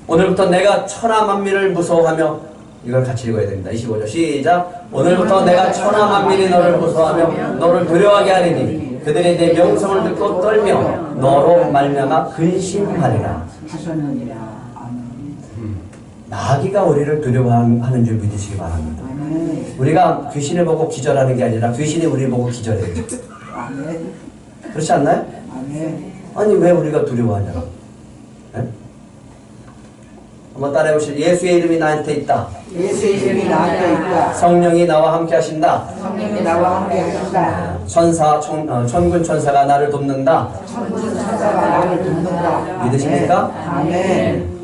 오늘부터 내가 천하 만민을 무서워하며 이걸 같이 읽어야 됩니다. 25절 시작. 오늘부터 내가 천하 만민이 너를 무서워하며 너를 두려워하게 하리니 그들이 내 명성을 듣고 떨며 너로 말미암아 근심하리라. 하셨느니라. 아멘. 마귀가 우리를 두려워하는 줄 믿으시기 바랍니다. 아멘. 우리가 귀신을 보고 기절하는 게 아니라 귀신이 우리를 보고 기절해요. 아멘. 그렇지 않나요? 아멘. 아니 왜 우리가 두려워하냐고. 네? 한번 따라해보시죠. 예수의 이름이 나한테 있다. 예수의 이름이 나한테 있다. 성령이 나와 함께 하신다. 성령이 나와 함께 하신다. 천군 천사가 나를 돕는다. 천군 천사가 나를 돕는다. 믿으십니까? 아멘.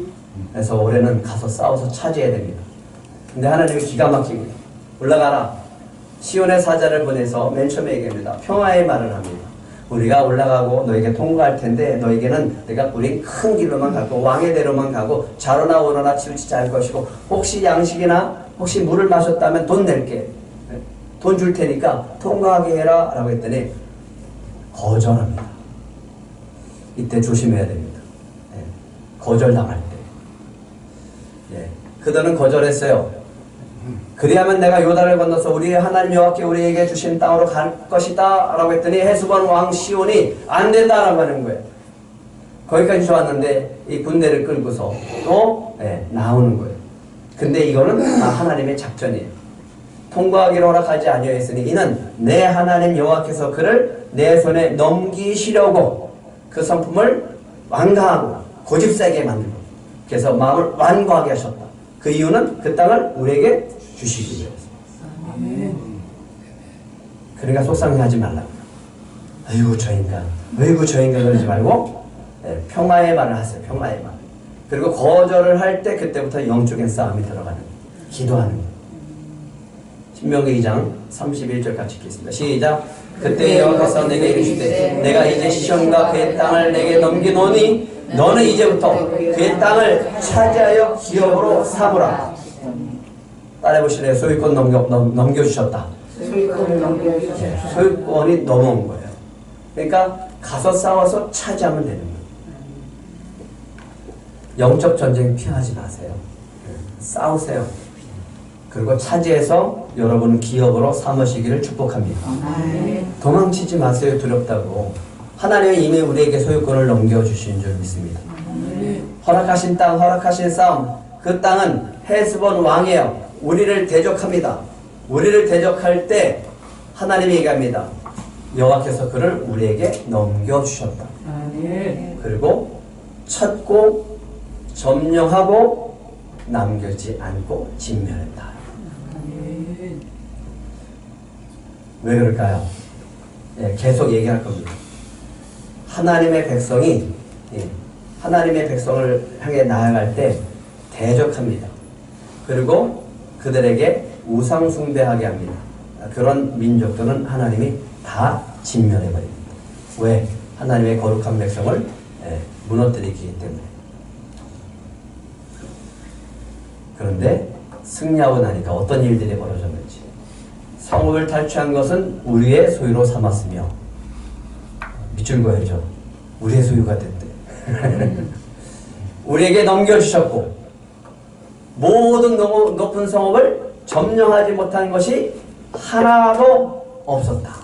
그래서 올해는 가서 싸워서 차지해야 됩니다. 근데 하나님이 기가 막힙니다. 올라가라. 시온의 사자를 보내서 맨 처음에 얘기합니다. 평화의 말을 합니다. 우리가 올라가고 너에게 통과할 텐데 너에게는 우리 큰 길로만 가고 왕의 대로만 가고 자로나 오너나 치우치지 않을 것이고 혹시 양식이나 혹시 물을 마셨다면 돈 낼게. 돈 줄 테니까 통과하게 해라 라고 했더니 거절합니다. 이때 조심해야 됩니다. 거절당할 때. 그들은 거절했어요. 그리하면 내가 요단을 건너서 우리의 하나님 여호와께 우리에게 주신 땅으로 갈 것이다 라고 했더니 헤스본 왕 시온이 안 된다 라고 하는 거예요. 거기까지 좋았는데 이 군대를 끌고서 또 나오는 거예요. 근데 이거는 하나님의 작전이에요. 통과하기로 허락하지 아니하였으니 이는 내 하나님 여호와께서 그를 내 손에 넘기시려고 그 성품을 완강하고 고집세게 만들고 그래서 마음을 완고하게 하셨다. 그 이유는 그 땅을 우리에게 주시기 위해서. 그러니까 속상해하지 말라고. 아이고 저 인간, 아이고 저 인간 그러지 말고 평화의 말을 하세요. 평화의 말. 그리고 거절을 할 때 그때부터 영적인 싸움이 들어가는 거예요. 기도하는 거예요. 신명기 2장 31절 같이 읽겠습니다. 시작. 그때 여호와께서 내게 이르시되 내가 이제 시온과 그의 땅을 내게 넘기노니 너는 이제부터 그의 땅을 차지하여 기업으로 삼으라. 따라해보실래요? 소유권 넘겨주셨다. 소유권을 넘겨주셨다. 소유권이 넘어온 거예요. 그러니까 가서 싸워서 차지하면 되는 거예요. 영적 전쟁 피하지 마세요. 싸우세요. 그리고 차지해서 여러분 기업으로 삼으시기를 축복합니다. 도망치지 마세요. 두렵다고. 하나님이 이미 우리에게 소유권을 넘겨주신 줄 믿습니다. 허락하신 땅, 허락하신 싸움. 그 땅은 헤스본 왕이에요. 우리를 대적합니다. 우리를 대적할 때 하나님이 얘기합니다. 여호와께서 그를 우리에게 넘겨주셨다. 그리고 찾고 점령하고 남겨지 않고 진멸했다. 왜 그럴까요? 계속 얘기할 겁니다. 하나님의 백성이 하나님의 백성을 향해 나아갈 때 대적합니다. 그리고 그들에게 우상 숭배하게 합니다. 그런 민족들은 하나님이 다 진멸해버립니다. 왜? 하나님의 거룩한 백성을 무너뜨리기 때문에. 그런데 승리하고 나니까 어떤 일들이 벌어졌는지. 성읍을 탈취한 것은 우리의 소유로 삼았으며 밑줄 그어야죠. 우리의 소유가 됐대. 우리에게 넘겨주셨고 모든 높은 성읍을 점령하지 못한 것이 하나도 없었다.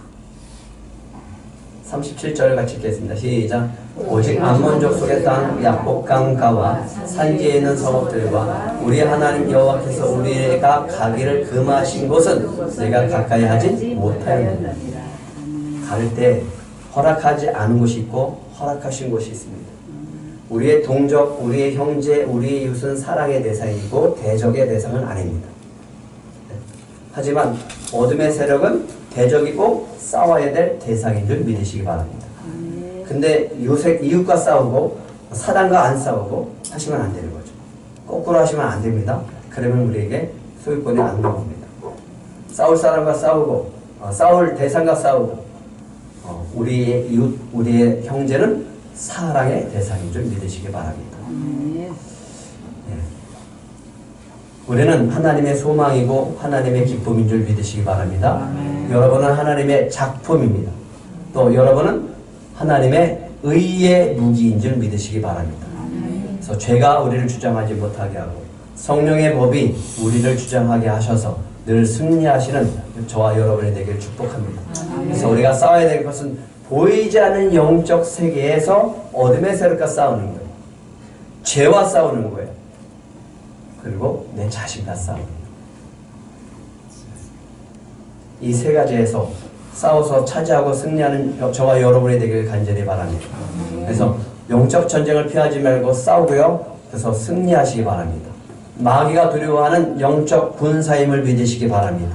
37절을 같이 읽겠습니다. 시작. 오직 암몬족 속의 땅 약복강 가와 산지에 있는 성읍들과 우리 하나님 여호와께서 우리가 가기를 금하신 곳은 내가 가까이 하지 못하였느니라. 갈 때 허락하지 않은 곳이 있고 허락하신 곳이 있습니다. 우리의 동족, 우리의 형제, 우리의 이웃은 사랑의 대상이고 대적의 대상은 아닙니다. 하지만 어둠의 세력은 대적이고 싸워야 될 대상인 줄 믿으시기 바랍니다. 근데 요새 이웃과 싸우고 사단과 안 싸우고 하시면 안 되는 거죠. 거꾸로 하시면 안 됩니다. 그러면 우리에게 소유권이 안 나옵니다. 싸울 사람과 싸우고 싸울 대상과 싸우고 우리의 이웃, 우리의 형제는 사랑의 대상인 줄 믿으시기 바랍니다. 우리는 하나님의 소망이고 하나님의 기쁨인 줄 믿으시기 바랍니다. 여러분은 하나님의 작품입니다. 또 여러분은 하나님의 의의 무기인 줄 믿으시기 바랍니다. 그래서 죄가 우리를 주장하지 못하게 하고 성령의 법이 우리를 주장하게 하셔서 늘 승리하시는 저와 여러분이 되길 축복합니다. 그래서 우리가 싸워야 될 것은 보이지 않는 영적 세계에서 어둠의 세력과 싸우는 거예요. 죄와 싸우는 거예요. 그리고 내 자신과 싸우는 거예요. 이 세 가지에서 싸워서 차지하고 승리하는 저와 여러분이 되길 간절히 바랍니다. 그래서 영적 전쟁을 피하지 말고 싸우고요. 그래서 승리하시기 바랍니다. 마귀가 두려워하는 영적 군사임을 믿으시기 바랍니다.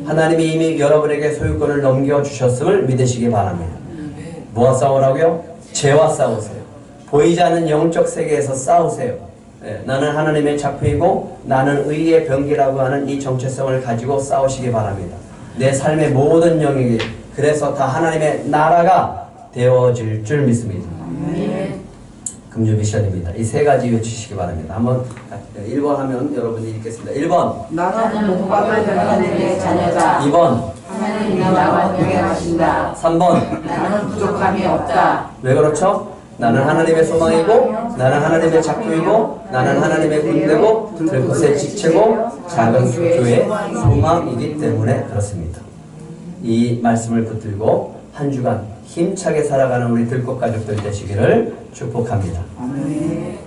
하나님이 이미 여러분에게 소유권을 넘겨주셨음을 믿으시기 바랍니다. 뭐와 싸우라고요? 죄와 싸우세요. 보이지 않는 영적 세계에서 싸우세요. 나는 하나님의 작품이고 나는 의의 병기라고 하는 이 정체성을 가지고 싸우시기 바랍니다. 내 삶의 모든 영역이 그래서 다 하나님의 나라가 되어질 줄 믿습니다. 금요 미션입니다. 이 세 가지 외치시기 바랍니다. 한번 1번 하면 여러분이 읽겠습니다. 1번 나는 복받을 하나님의 자녀다. 2번 하나님이 나와 동행하신다. 3번 나는 부족함이 없다. 왜 그렇죠? 나는 하나님의 소망이고 나는 하나님의 작품이고 나는 하나님의 군대고 들것의 지체고 작은 교회의 소망이기 때문에 그렇습니다. 이 말씀을 붙들고 한 주간 힘차게 살아가는 우리 들꽃 가족들 되시기를 축복합니다. 아멘.